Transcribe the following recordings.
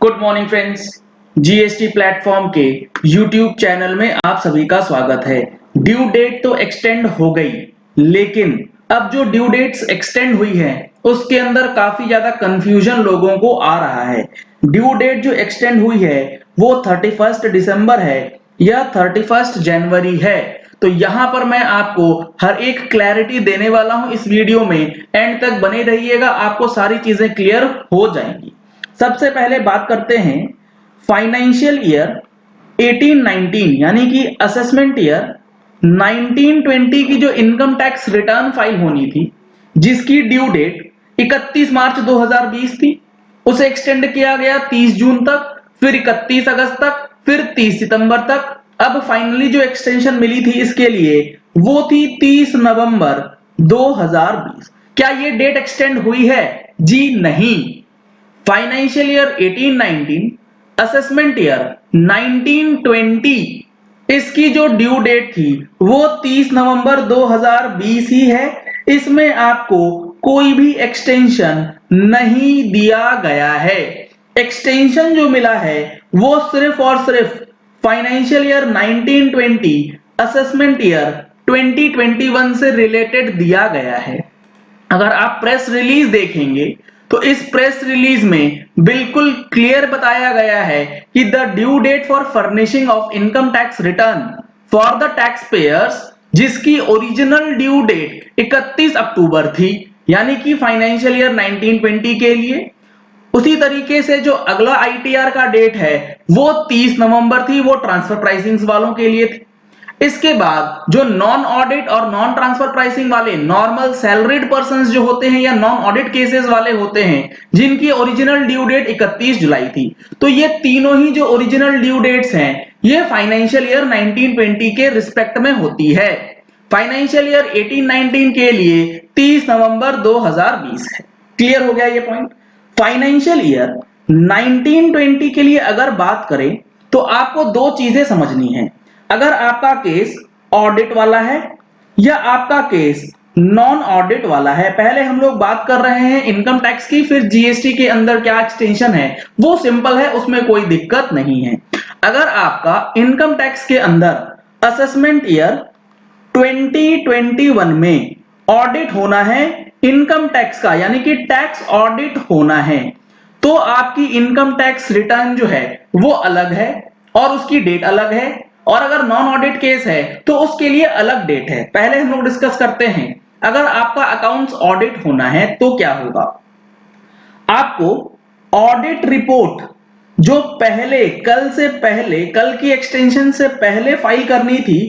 Good morning friends. GST platform के YouTube channel में आप सभी का स्वागत है। ड्यू डेट तो एक्सटेंड हो गई, लेकिन अब जो ड्यू डेट्स एक्सटेंड हुई है उसके अंदर काफी ज्यादा कंफ्यूजन लोगों को आ रहा है। ड्यू डेट जो एक्सटेंड हुई है वो 31 दिसंबर है या 31 जनवरी है। तो यहां पर मैं आपको हर एक क्लैरिटी देने वाला हूं इस वीडियो में। एंड तक बने रहिएगा, आपको सारी चीजें क्लियर हो जाएंगी। सबसे पहले बात करते हैं फाइनेंशियल ईयर 18-19 यानी कि असेसमेंट ईयर 19-20 की जो इनकम टैक्स रिटर्न फाइल होनी थी, जिसकी ड्यू डेट 31 मार्च 2020 थी, उसे एक्सटेंड किया गया 30 जून तक, फिर 31 अगस्त तक, फिर 30 सितंबर तक। अब फाइनली जो एक्सटेंशन मिली थी इसके लिए वो थी 30 नवंबर 2020। क्या ये डेट एक्सटेंड हुई है? जी नहीं। फाइनेंशियल ईयर 18-19, असेसमेंट ईयर 19-20, इसकी जो ड्यू डेट थी वो 30 नवंबर 2020 ही है। इसमें आपको कोई भी एक्सटेंशन नहीं दिया गया है। एक्सटेंशन जो मिला है वो सिर्फ और सिर्फ फाइनेंशियल ईयर 19-20 असेसमेंट ईयर 2021 से रिलेटेड दिया गया है। अगर आप प्रेस रिलीज देखेंगे तो इस प्रेस रिलीज में बिल्कुल क्लियर बताया गया है कि the due date for furnishing of income tax return for the tax payers, जिसकी ओरिजिनल ड्यू डेट 31 अक्टूबर थी यानी कि फाइनेंशियल ईयर 19-20 के लिए, उसी तरीके से जो अगला आईटीआर का डेट है वो 30 नवंबर थी, वो ट्रांसफर प्राइसिंग वालों के लिए थी। इसके बाद जो नॉन ऑडिट और नॉन ट्रांसफर प्राइसिंग वाले नॉर्मल सैलरीड पर्संस जो होते हैं या नॉन ऑडिट केसेस वाले होते हैं, जिनकी ओरिजिनल ड्यू डेट 31 जुलाई थी, तो ये तीनों ही जो ओरिजिनल ड्यू डेट्स हैं ये फाइनेंशियल ईयर 19-20 के रिस्पेक्ट में होती है। फाइनेंशियल ईयर 18-19 के लिए 30 नवंबर 2020 है। क्लियर हो गया ये पॉइंट। फाइनेंशियल ईयर 19-20 के लिए अगर बात करें तो आपको दो चीजें समझनी है। अगर आपका केस ऑडिट वाला है या आपका केस नॉन ऑडिट वाला है। पहले हम लोग बात कर रहे हैं इनकम टैक्स की, फिर जीएसटी के अंदर क्या एक्सटेंशन है वो सिंपल है, उसमें कोई दिक्कत नहीं है। अगर आपका इनकम टैक्स के अंदर असेसमेंट ईयर 2021 में ऑडिट होना है इनकम टैक्स का, यानी कि टैक्स ऑडिट होना है, तो आपकी इनकम टैक्स रिटर्न जो है वो अलग है और उसकी डेट अलग है। और अगर नॉन ऑडिट केस है तो उसके लिए अलग डेट है। पहले हम लोग डिस्कस करते हैं अगर आपका अकाउंट्स ऑडिट होना है तो क्या होगा। आपको ऑडिट रिपोर्ट जो पहले कल की एक्सटेंशन से पहले फाइल करनी थी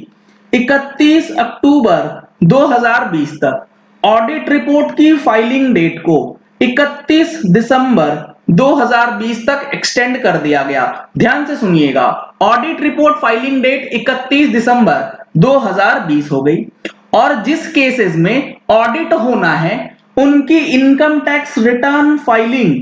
31 अक्टूबर 2020 तक, ऑडिट रिपोर्ट की फाइलिंग डेट को 31 दिसंबर 2020 तक एक्सटेंड कर दिया गया। ध्यान से सुनिएगा, ऑडिट रिपोर्ट फाइलिंग डेट 31 दिसंबर 2020 हो गई, और जिस केसेस में ऑडिट होना है उनकी income tax return filing,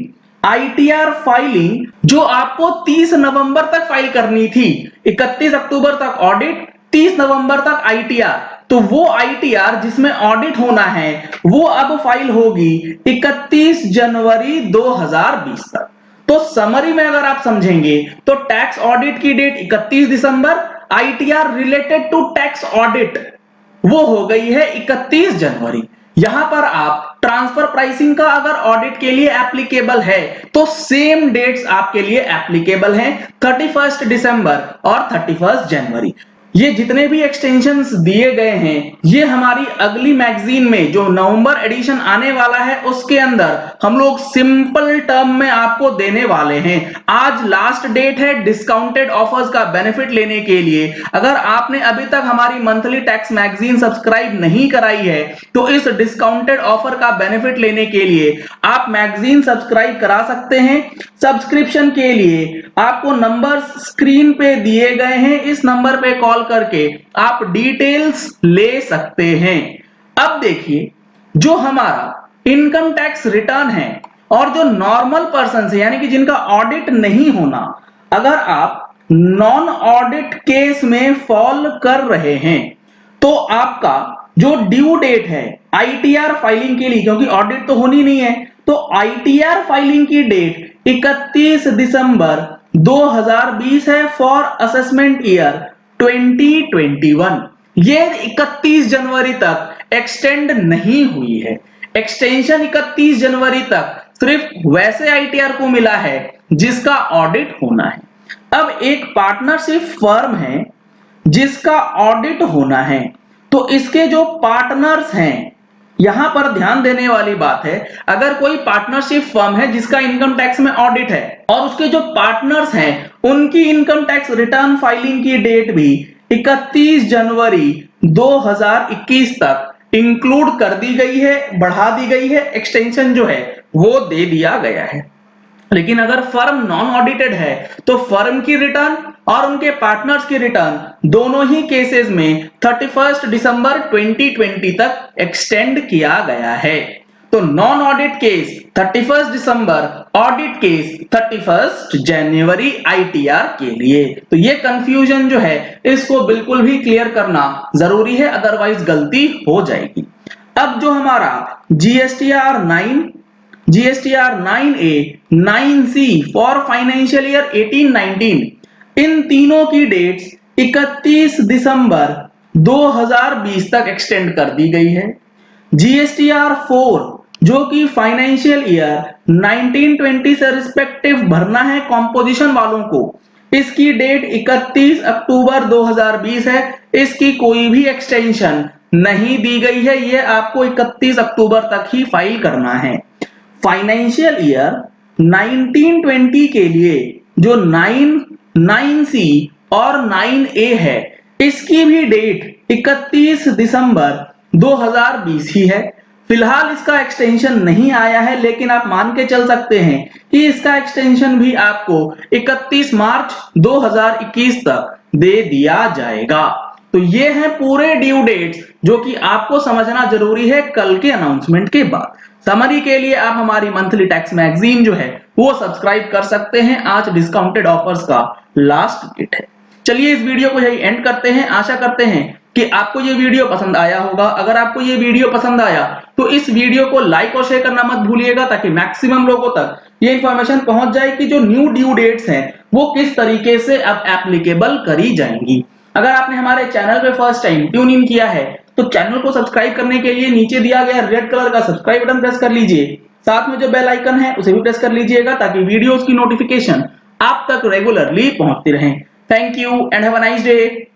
ITR filing जो आपको 30 नवंबर तक फाइल करनी थी, 31 अक्टूबर तक ऑडिट, 30 नवंबर तक आईटीआर, तो वो आईटीआर जिसमें ऑडिट होना है वो अब फाइल होगी 31 जनवरी 2020 तक। तो समरी में अगर आप समझेंगे तो टैक्स ऑडिट की डेट 31 दिसंबर, ITR related to tax audit वो हो गई है 31 जनवरी। यहां पर आप ट्रांसफर प्राइसिंग का अगर ऑडिट के लिए एप्लीकेबल है तो सेम डेट्स आपके लिए एप्लीकेबल हैं, 31 दिसंबर और 31 जनवरी। ये जितने भी एक्सटेंशंस दिए गए हैं ये हमारी अगली मैगजीन में जो नवंबर एडिशन आने वाला है उसके अंदर हम लोग सिंपल टर्म में आपको देने वाले हैं। आज लास्ट डेट है डिस्काउंटेड ऑफर्स का बेनिफिट लेने के लिए। अगर आपने अभी तक हमारी मंथली टैक्स मैगजीन सब्सक्राइब नहीं कराई है तो इस डिस्काउंटेड ऑफर का बेनिफिट लेने के लिए आप मैगजीन सब्सक्राइब करा सकते हैं। सब्सक्रिप्शन के लिए आपको नंबर स्क्रीन पे दिए गए हैं, इस नंबर पे कॉल करके आप डिटेल्स ले सकते हैं। अब देखिए, जो हमारा इनकम टैक्स रिटर्न है और जो नॉर्मल पर्सन है यानी कि जिनका ऑडिट नहीं होना, अगर आप नॉन ऑडिट केस में फॉल कर रहे हैं तो आपका जो ड्यू डेट है आईटीआर फाइलिंग के लिए, क्योंकि ऑडिट तो होनी नहीं है, तो आईटीआर फाइलिंग की डेट 31 दिसंबर 2020 है फॉर असेसमेंट ईयर 2021। ये 31 जनवरी तक एक्सटेंड नहीं हुई है। एक्सटेंशन 31 जनवरी तक सिर्फ वैसे आईटीआर को मिला है जिसका ऑडिट होना है। अब एक पार्टनरशिप फर्म है जिसका ऑडिट होना है, तो इसके जो पार्टनर्स हैं, यहां पर ध्यान देने वाली बात है, अगर कोई पार्टनरशिप फर्म है जिसका इनकम टैक्स में ऑडिट है और उसके जो पार्टनर्स हैं उनकी इनकम टैक्स रिटर्न फाइलिंग की डेट भी 31 जनवरी 2021 तक इंक्लूड कर दी गई है, बढ़ा दी गई है, एक्सटेंशन जो है वो दे दिया गया है। लेकिन अगर फर्म नॉन ऑडिटेड है तो फर्म की रिटर्न और उनके पार्टनर्स की रिटर्न दोनों ही केसेस में 31 दिसंबर 2020 तक एक्सटेंड किया गया है। तो नॉन ऑडिट केस 31 दिसंबर, ऑडिट केस 31 जनवरी आईटीआर के लिए। तो ये कंफ्यूजन जो है इसको बिल्कुल भी क्लियर करना जरूरी है, अदरवाइज गलती हो जाएगी। अब जो हमारा GSTR 9, GSTR 9A, 9C for financial year 18-19, इन तीनों की डेट्स 31 दिसंबर 2020 तक एक्सटेंड कर दी गई है। जीएसटीआर 4 जो कि फाइनेंशियल ईयर 19-20 से रिस्पेक्टिव भरना है कॉम्पोजिशन वालों को, इसकी डेट 31 अक्टूबर 2020 है। इसकी कोई भी एक्सटेंशन नहीं दी गई है, यह आपको 31 अक्टूबर तक ही फाइल करना है। फाइनेंशियल ईयर 1920 के लिए जो 9C और 9A है, इसकी भी डेट 31 दिसंबर 2020 ही है। फिलहाल इसका एक्सटेंशन नहीं आया है, लेकिन आप मान के चल सकते हैं कि इसका एक्सटेंशन भी आपको 31 मार्च 2021 तक दे दिया जाएगा। तो ये हैं पूरे ड्यू डेट्स जो कि आपको समझना जरूरी है कल के अनाउंसमेंट के बाद। समरी के लिए आप हमारी मंथली टैक्स मैगजीन जो है वो सब्सक्राइब कर सकते हैं। आज डिस्काउंटेड ऑफर्स का लास्ट डेट है। चलिए इस वीडियो को यही एंड करते हैं। आशा करते हैं कि आपको ये वीडियो पसंद आया होगा। अगर आपको ये वीडियो पसंद आया तो इस वीडियो को लाइक और शेयर करना मत भूलिएगा, ताकि मैक्सिमम लोगों तक ये इंफॉर्मेशन पहुंच जाए कि जो न्यू ड्यू डेट्स हैं वो किस तरीके से अब एप्लीकेबल करी जाएंगी। अगर आपने हमारे चैनल पे फर्स्ट टाइम ट्यून इन किया है तो चैनल को सब्सक्राइब करने के लिए नीचे दिया गया रेड कलर का सब्सक्राइब बटन प्रेस कर लीजिए। साथ में जो बेल आइकन है उसे भी प्रेस कर लीजिएगा, ताकि वीडियोस की नोटिफिकेशन आप तक रेगुलरली पहुंचती रहे। Thank you and have a nice day.